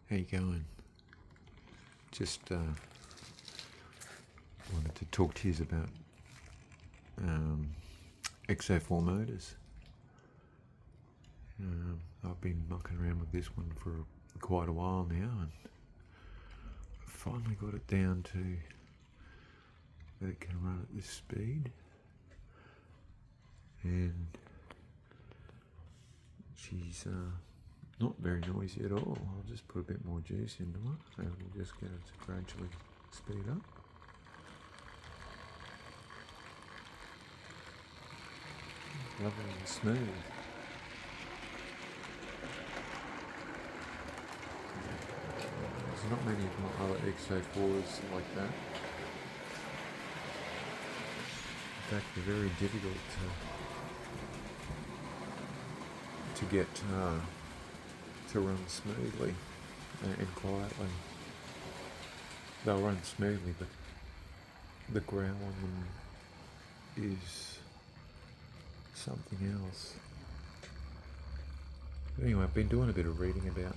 How you going? Just wanted to talk to you about X04 motors. I've been mucking around with this one for quite a while now, and I finally got it down to that it can run at this speed, and she's not very noisy at all. I'll just put a bit more juice into it and we'll just get it to gradually speed up. Lovely and smooth. There's not many of my other X04s like that. In fact, they're very difficult to get to run smoothly and quietly. They'll run smoothly, but the growl on them is something else. Anyway, I've been doing a bit of reading about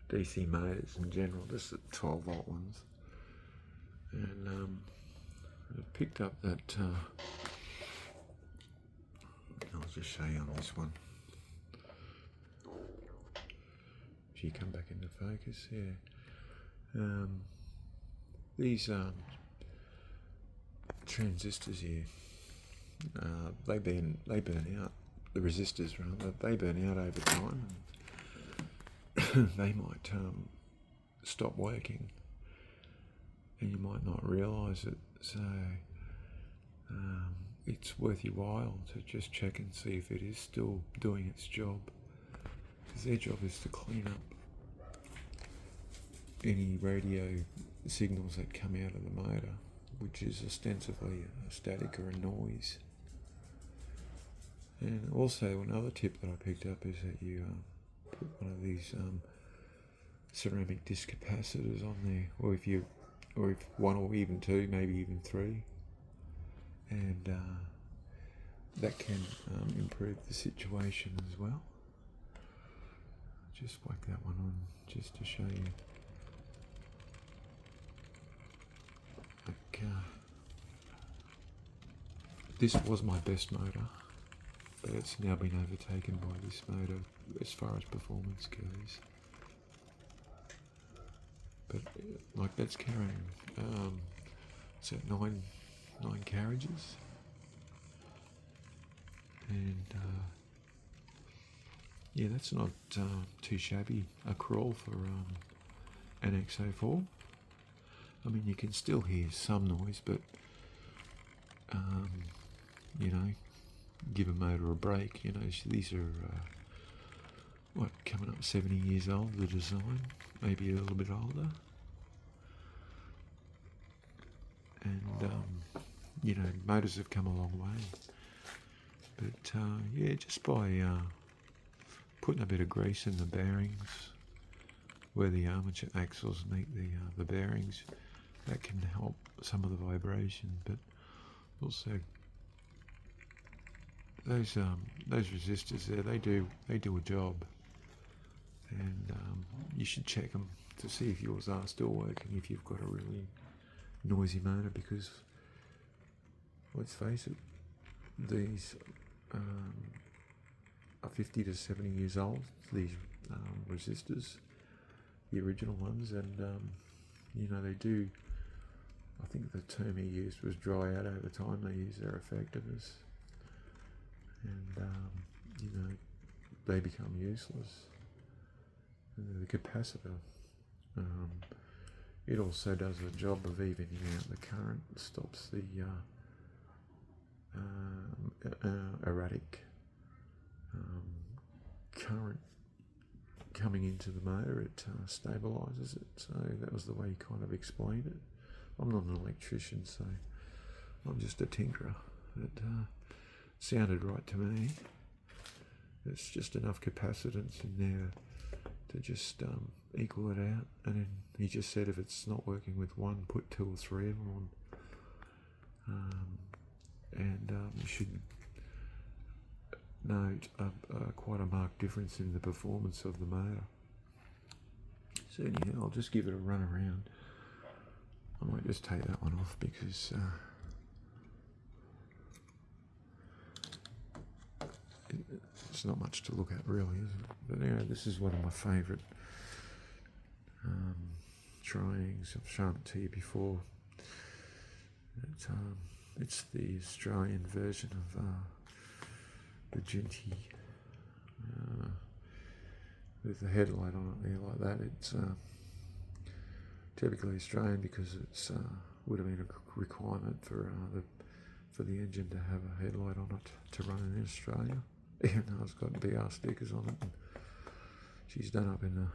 DC motors in general, just the 12 volt ones, and I picked up that I'll just show you on this one. If you come back into focus, yeah. These transistors here, they burn out. The resistors, rather, they burn out over time. And they might stop working, and you might not realise it. So it's worth your while to just check and see if it is still doing its job, because their job is to clean up any radio signals that come out of the motor, which is ostensibly a static or a noise. And also another tip that I picked up is that you put one of these ceramic disc capacitors on there, or if one or even two, maybe even three, and that can improve the situation as well. Just whack that one on just to show you. This was my best motor, but it's now been overtaken by this motor as far as performance goes. But like, that's carrying it's at nine carriages, and yeah, that's not too shabby a crawl for an X04. I mean, you can still hear some noise, but you know, give a motor a break. You know, these are coming up 70 years old, the design, maybe a little bit older, and you know, motors have come a long way. But yeah, just by putting a bit of grease in the bearings where the armature axles meet the bearings, that can help some of the vibration. But also those resistors there, they do a job, and you should check them to see if yours are still working, if you've got a really noisy motor, because let's face it, these are 50 to 70 years old, these resistors, the original ones, and you know, they do, I think the term he used was dry out over time. They use their effectiveness, and you know, they become useless. And the capacitor, it also does a job of evening out the current, stops the erratic current coming into the motor. It stabilises it. So that was the way he kind of explained it. I'm not an electrician, so I'm just a tinkerer. It sounded right to me. It's just enough capacitance in there to just equal it out. And then he just said if it's not working with one, put two or three of them on. And you should note quite a marked difference in the performance of the motor. So anyhow, I'll just give it a run around. I might just take that one off because it's not much to look at really, is it? But anyway, this is one of my favourite triangles. I've shown it to you before. It's the Australian version of the Ginty with the headlight on it there like that. It's typically Australian because it's would have been a requirement for the engine to have a headlight on it to run in Australia, even though it's got BR stickers on it. And she's done up in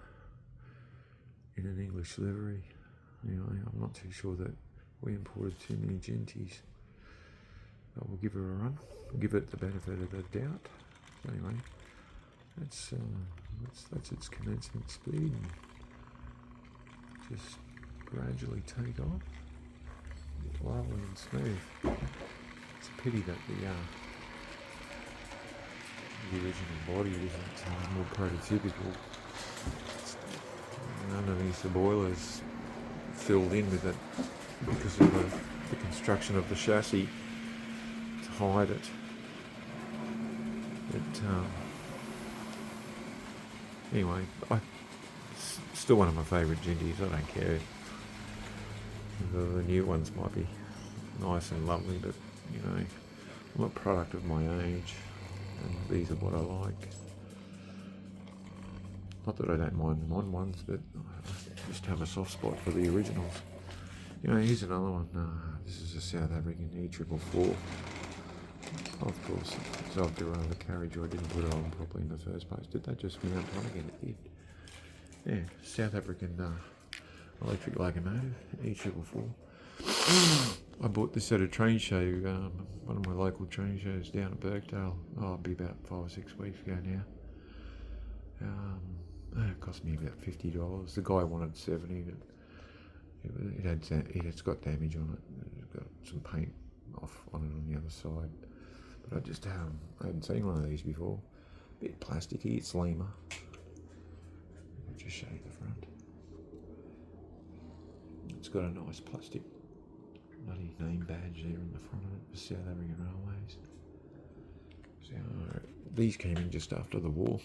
an English livery. Anyway, I'm not too sure that we imported too many Ginties. But we'll give her a run. We'll give it the benefit of the doubt. Anyway, that's its commencement speed. And just gradually take off. Lovely and smooth. It's a pity that the original body isn't more prototypical. Underneath the boiler's filled in with it because of the construction of the chassis to hide it. Anyway, still one of my favourite Ginties. I don't care. The new ones might be nice and lovely, but you know, I'm a product of my age, and these are what I like. Not that I don't mind the mod ones, but I just have a soft spot for the originals. You know, here's another one. This is a South African E444. Of course, so I've derailed the carriage, or I didn't put it on properly in the first place. Did that just mount on again? It did. Yeah, South African electric locomotive, E444. I bought this at a train show, one of my local train shows down at Birkdale. It'll be about 5 or 6 weeks ago now. It cost me about $50. The guy wanted $70, but it's got damage on it. It's got some paint off on it on the other side. But I hadn't seen one of these before. A bit plasticky. It's Lima. I'll just show you the front. It's got a nice plastic bloody name badge there in the front of it for South African Railways. So these came in just after the war.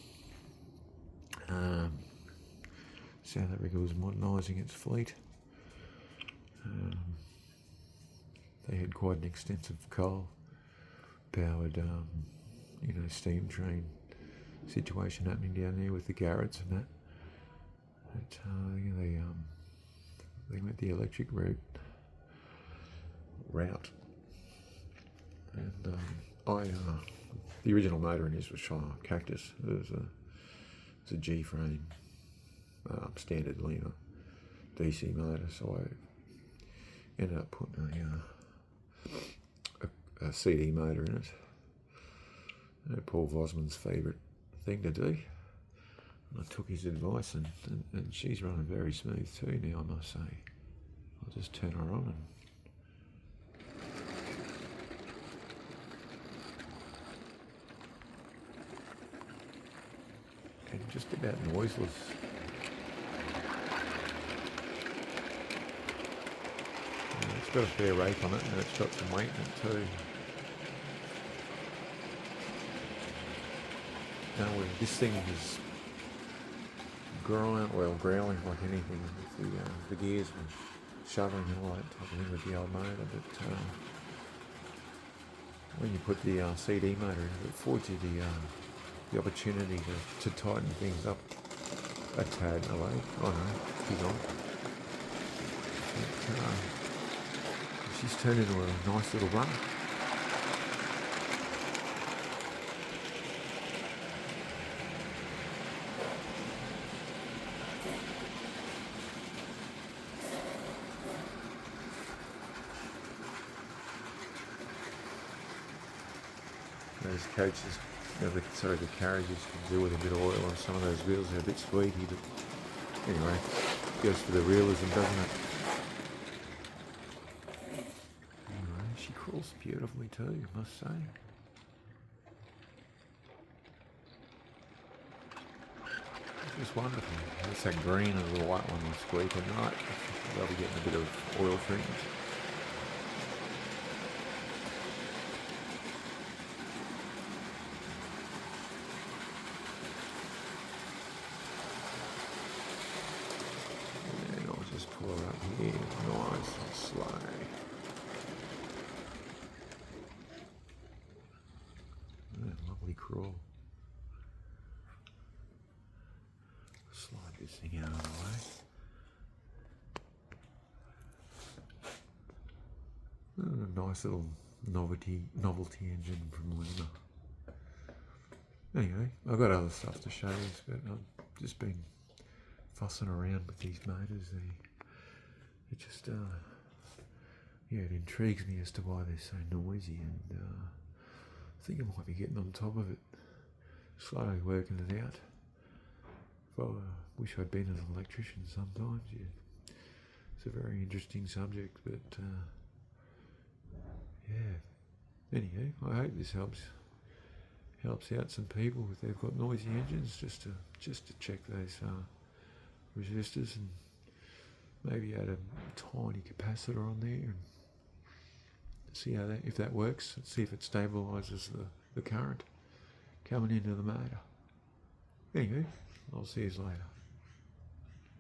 South Africa was modernising its fleet. They had quite an extensive coal-powered, steam train situation happening down there with the Garretts and that. But, they went the electric route, and the original motor in this was Cactus. It was a G-frame, standard Lima DC motor, so I ended up putting a CD motor in it. Paul Vosman's favourite thing to do. I took his advice, and she's running very smooth too now, I must say. I'll just turn her on and just about noiseless. It's got a fair rake on it, and it's got some weight in it too. Now, this thing is growling like anything with the gears and shoveling and all that type of thing with the old motor, but when you put the CD motor in, it affords you the opportunity to tighten things up a tad away. Oh no, she's on. She's turned into a nice little run. Those coaches, the carriages can do with a bit of oil on some of those wheels. They're a bit squeaky, but anyway, it goes for the realism, doesn't it? Anyway, she crawls beautifully too, I must say. Just wonderful. It's that green and the white one will squeak at night. They'll be getting a bit of oil treatment. And I'll just pull her up here, nice and slow. Lovely crawl. Slide this thing out of the way. And a nice little novelty engine from Lima. Anyway, I've got other stuff to show you, but I've just been fussing around with these motors. It just, yeah, it intrigues me as to why they're so noisy, and I think I might be getting on top of it, slowly working it out. Well, I wish I'd been an electrician sometimes. Yeah. It's a very interesting subject, but yeah. Anyhow, I hope this helps out some people if they've got noisy engines, just to check those resistors and maybe add a tiny capacitor on there and see if that works. See if it stabilises the current coming into the motor. Anyway, I'll see you later.